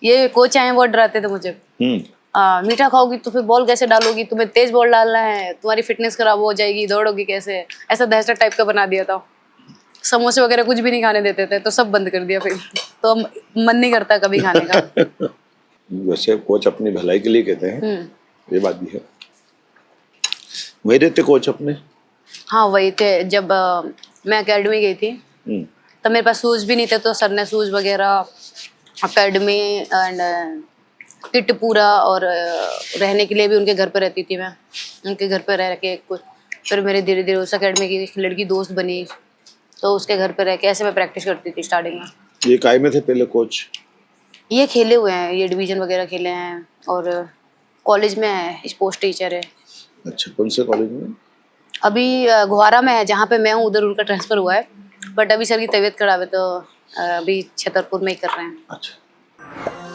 ये कोच आए बहुत डराते थे मुझे। मीठा खाओगी तो फिर बॉल कैसे डालोगी, तुम्हें तेज बॉल डालना है, तुम्हारी फिटनेस खराब हो जाएगी, दौड़ोगी कैसे, ऐसा दहशत टाइप का बना दिया था। समोसे वगैरह कुछ भी नहीं खाने देते थे, तो सब बंद कर दिया फिर। तो मन नहीं करता कभी खाने का। वैसे कोच अपनी भलाई के लिए कहते हैं, ये बात भी है। वही रहते कोच अपने? हाँ वही थे। जब मैं एकेडमी गई थी तब मेरे पास शूज भी नहीं थे, तो सर ने शूज वगैरह, एकेडमी एंड किट पूरा, और रहने के लिए भी उनके घर पे रहती थी मैं। उनके घर पे रह के कुछ फिर मेरे धीरे धीरे उस एकेडमी की एक लड़की दोस्त बनी, तो उसके घर पे रह के ऐसे मैं प्रैक्टिस करती थी स्टार्टिंग में। ये काय में थे पहले कोच? ये खेले हुए हैं, ये डिवीजन वगैरह खेले हैं, और कॉलेज में है, स्पोर्ट्स टीचर है। अच्छा, कौन से कॉलेज में? अभी गुहारा में है, जहाँ पे मैं हूँ उधर उनका ट्रांसफर हुआ है, बट अभी सर की तबीयत खराब है, तो अभी छतरपुर में ही कर रहे हैं। अच्छा।